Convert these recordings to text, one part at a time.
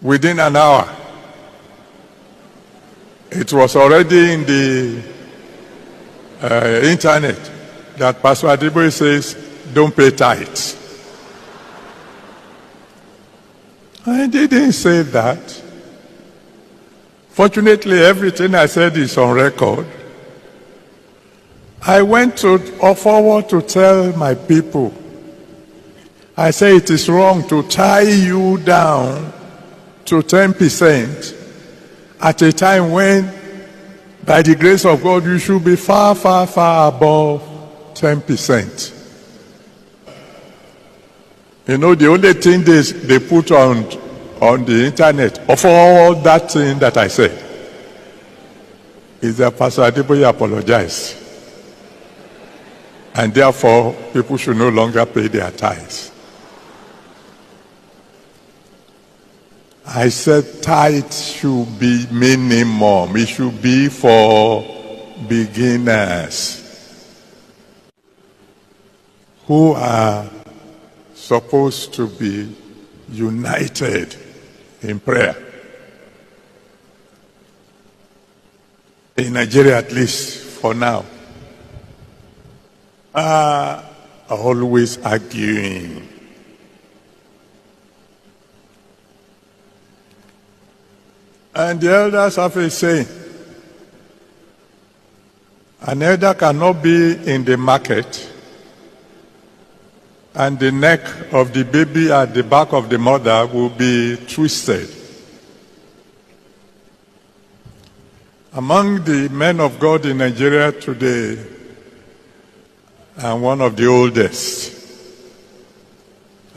Within an hour, it was already in the internet that Pastor Adeboye says, don't pay tithe. I didn't say that. Fortunately, everything I said is on record. I went forward to tell my people, I say it is wrong to tie you down to 10% at a time when, by the grace of God, you should be far, far, far above 10%. You know, the only thing they put on the internet of all that thing that I said is that Pastor Adeboye apologized. And therefore, people should no longer pay their tithes. I said tithe should be minimum. It should be for beginners who are supposed to be united in prayer. In Nigeria, at least for now, are always arguing. And the elders have a saying, an elder cannot be in the market and the neck of the baby at the back of the mother will be twisted. Among the men of God in Nigeria today, I'm one of the oldest.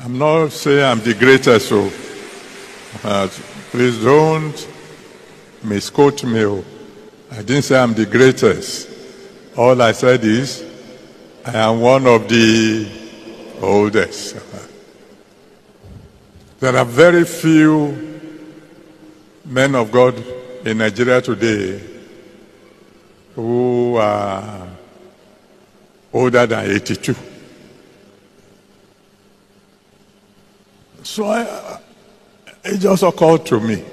I'm not saying I'm the greatest, so please don't misquote me. I didn't say I'm the greatest. All I said is I am one of the oldest. There are very few men of God in Nigeria today who are older than 82. So it just occurred to me,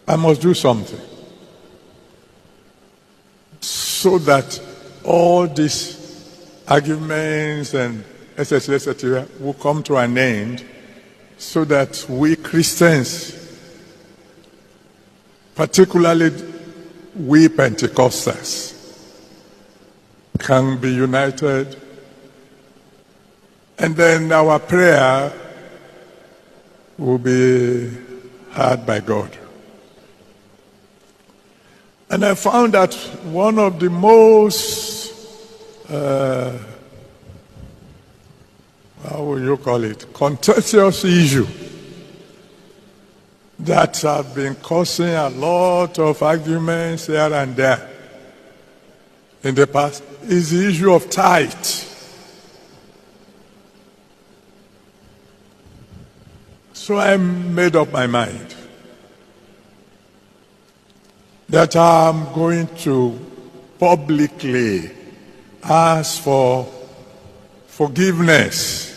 I must do something so that all these arguments and etc. will come to an end, so that we Christians, particularly we Pentecostals, can be united, and then our prayer will be heard by God. And I found that one of the most, how will you call it, contentious issue that have been causing a lot of arguments here and there in the past is the issue of tithe. So I made up my mind that I'm going to publicly ask for forgiveness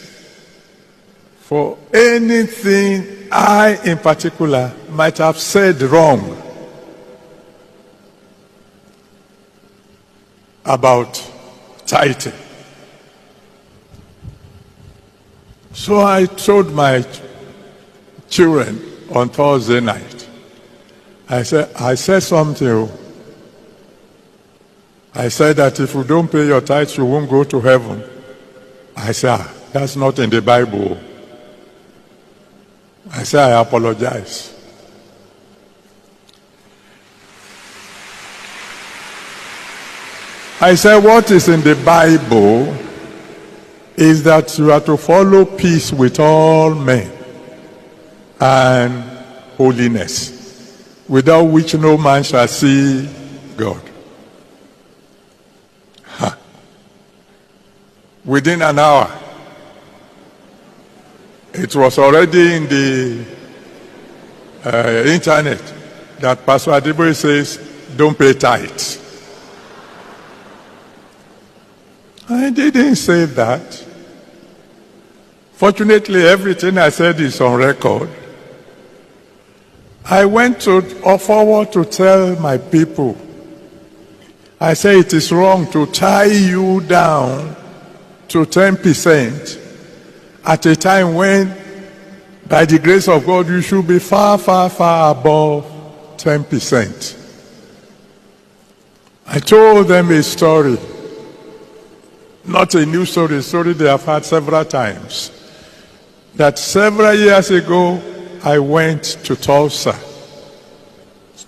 for anything I in particular might have said wrong about tithing. So I told my children on Thursday night, I said something. I said that if you don't pay your tithes, you won't go to heaven. I said, that's not in the Bible. I said, I apologize. I said, what is in the Bible is that you are to follow peace with all men and holiness, without which no man shall see God. Within an hour, it was already in the internet that Pastor Adeboye says, don't pay tithe. I didn't say that. Fortunately, everything I said is on record. I went forward to tell my people, I say it is wrong to tie you down to 10% at a time when, by the grace of God, you should be far, far, far above 10%. I told them a story, not a new story, a story they have heard several times, that several years ago, I went to Tulsa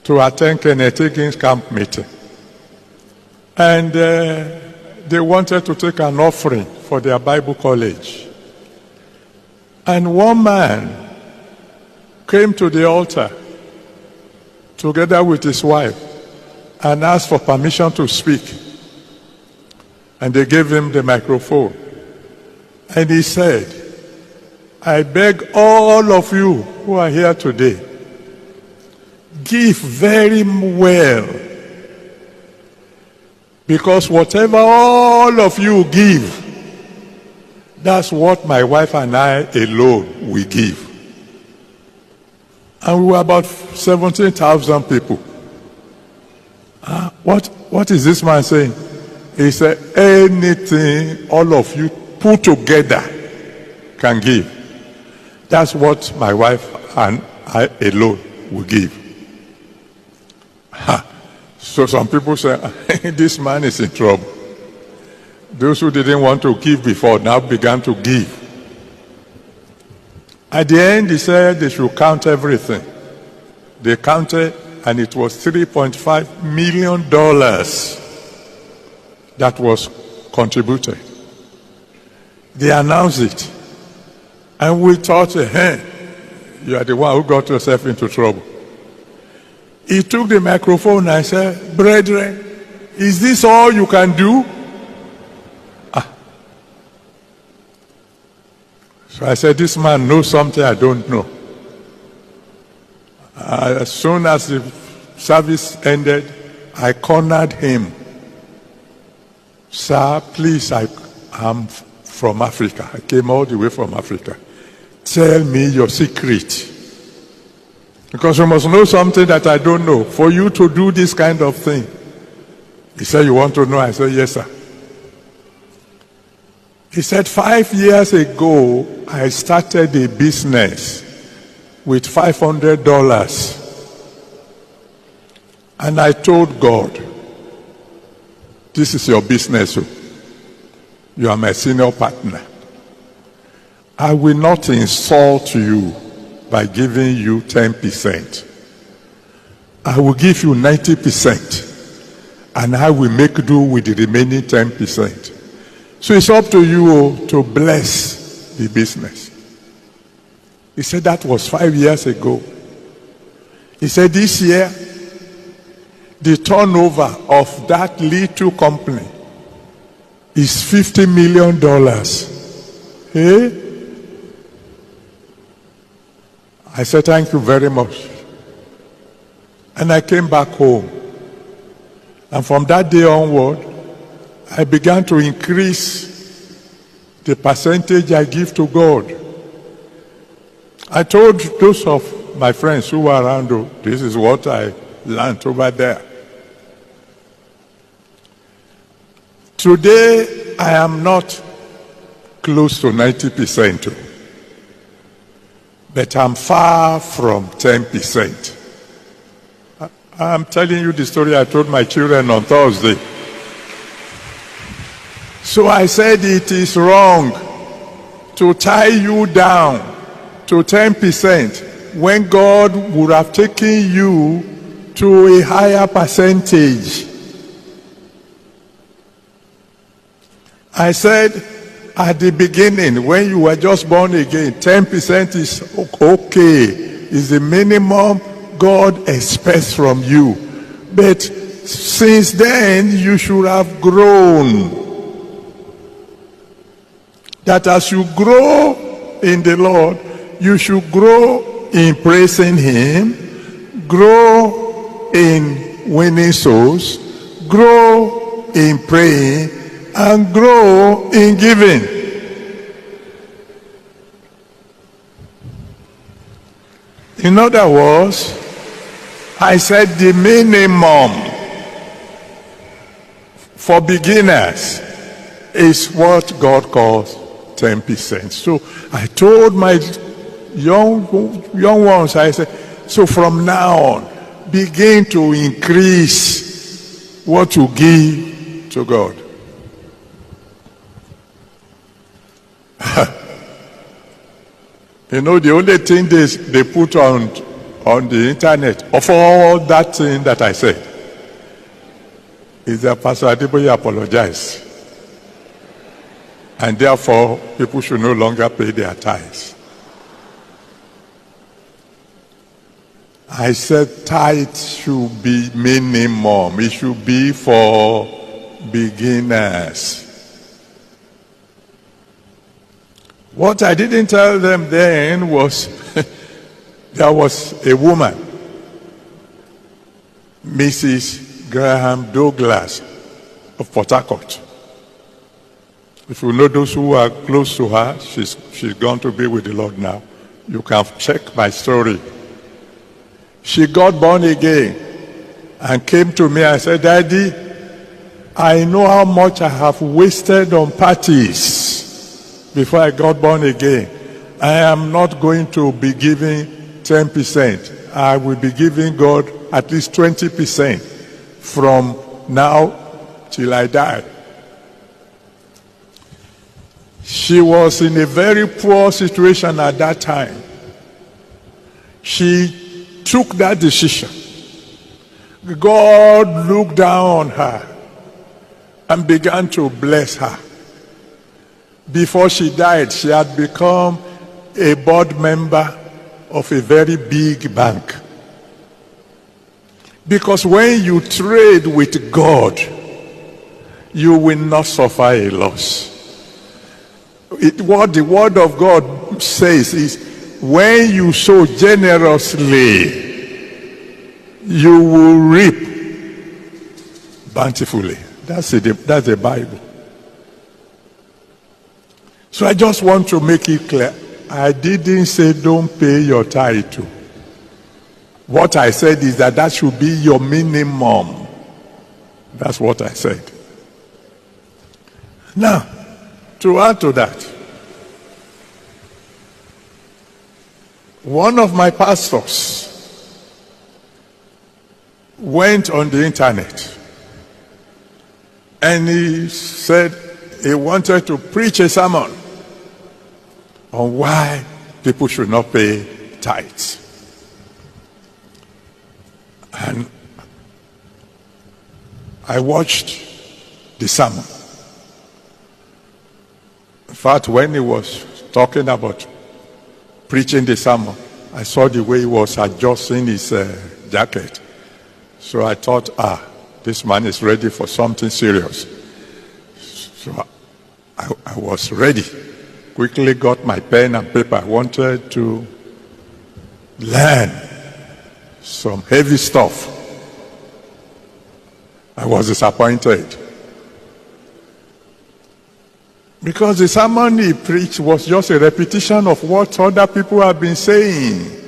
to attend Kenneth Hagin's camp meeting. And they wanted to take an offering for their Bible college. And one man came to the altar together with his wife and asked for permission to speak. And they gave him the microphone. And he said, I beg all of you who are here today, give very well. Because whatever all of you give, that's what my wife and I alone will give. And we were about 17,000 people. What is this man saying? He said, anything all of you put together can give. That's what my wife and I alone will give. So some people say, this man is in trouble. Those who didn't want to give before now began to give. At the end, he said they should count everything. They counted, and it was $3.5 million that was contributed. They announced it. And we thought, hey, you are the one who got yourself into trouble. He took the microphone and said, brethren, is this all you can do? So I said, this man knows something I don't know. As soon as the service ended, I cornered him. Sir, please, I am from Africa. I came all the way from Africa. Tell me your secret. Because you must know something that I don't know for you to do this kind of thing. He said, you want to know? I said, yes, sir. He said, 5 years ago, I started a business with $500. And I told God, this is your business. You are my senior partner. I will not insult you by giving you 10%. I will give you 90%. And I will make do with the remaining 10%. So it's up to you to bless the business. He said that was 5 years ago. He said this year, the turnover of that little company is $50 million. Hey? I said, thank you very much. And I came back home. And from that day onward, I began to increase the percentage I give to God. I told those of my friends who were around, oh, this is what I learned over there. Today, I am not close to 90%, but I'm far from 10%. I'm telling you the story I told my children on Thursday. So I said it is wrong to tie you down to 10% when God would have taken you to a higher percentage. I said at the beginning, when you were just born again, 10% is okay. Is the minimum God expects from you. But since then, you should have grown. That as you grow in the Lord, you should grow in praising Him, grow in winning souls, grow in praying, and grow in giving. In other words, I said the minimum for beginners is what God calls 10%. So I told my young ones, I said, so from now on, begin to increase what you give to God. You know, the only thing they put on the internet of all that thing that I said is that Pastor Adeboye apologized. And therefore, people should no longer pay their tithes. I said tithe should be minimum. It should be for beginners. What I didn't tell them then was there was a woman, Mrs. Graham Douglas of Port Harcourt. If you know those who are close to her, she's gone to be with the Lord now. You can check my story. She got born again and came to me and said, Daddy, I know how much I have wasted on parties before I got born again. I am not going to be giving 10%. I will be giving God at least 20% from now till I die. She was in a very poor situation at that time. She took that decision. God looked down on her and began to bless her. Before she died, she had become a board member of a very big bank. Because when you trade with God, you will not suffer a loss. What the word of God says is, when you sow generously, you will reap bountifully. That's the Bible. So I just want to make it clear. I didn't say don't pay your tithe too. What I said is that should be your minimum. That's what I said. Now, to add to that, one of my pastors went on the internet and he said he wanted to preach a sermon on why people should not pay tithes. And I watched the sermon. In fact, when he was talking about preaching the sermon, I saw the way he was adjusting his jacket. So I thought, this man is ready for something serious. So I was ready. Quickly got my pen and paper. I wanted to learn some heavy stuff. I was disappointed. Because the sermon he preached was just a repetition of what other people have been saying.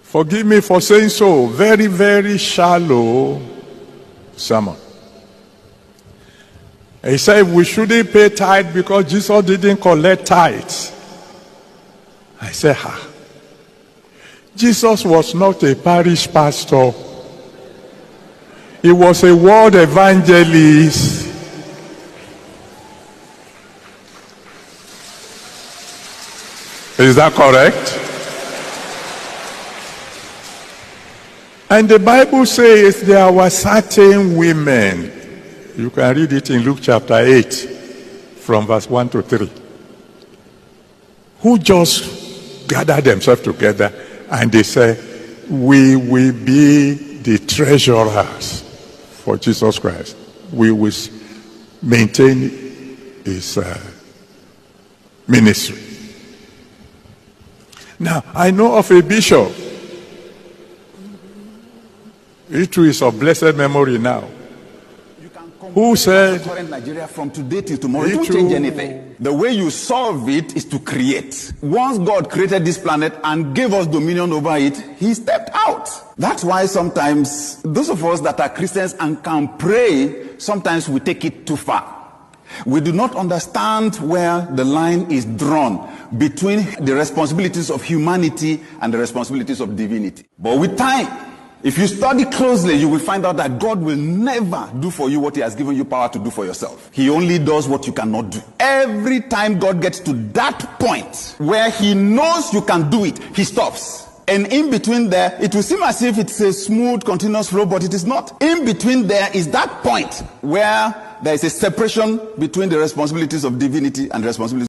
Forgive me for saying so. Very, very shallow sermon. He said we shouldn't pay tithe because Jesus didn't collect tithes. I said, Jesus was not a parish pastor. He was a world evangelist. Is that correct? And the Bible says there were certain women. You can read it in Luke chapter 8 from verse 1 to 3. Who just gathered themselves together and they say, we will be the treasurers for Jesus Christ. We will maintain his ministry. Now, I know of a bishop. He too is of blessed memory now. You can come who said current Nigeria from today till tomorrow. It won't change anything. The way you solve it is to create. Once God created this planet and gave us dominion over it, he stepped out. That's why sometimes those of us that are Christians and can pray, sometimes we take it too far. We do not understand where the line is drawn between the responsibilities of humanity and the responsibilities of divinity. But with time, if you study closely, you will find out that God will never do for you what he has given you power to do for yourself. He only does what you cannot do. Every time God gets to that point where he knows you can do it, he stops. And in between there, it will seem as if it's a smooth, continuous flow, but it is not. In between there is that point where there is a separation between the responsibilities of divinity and the responsibilities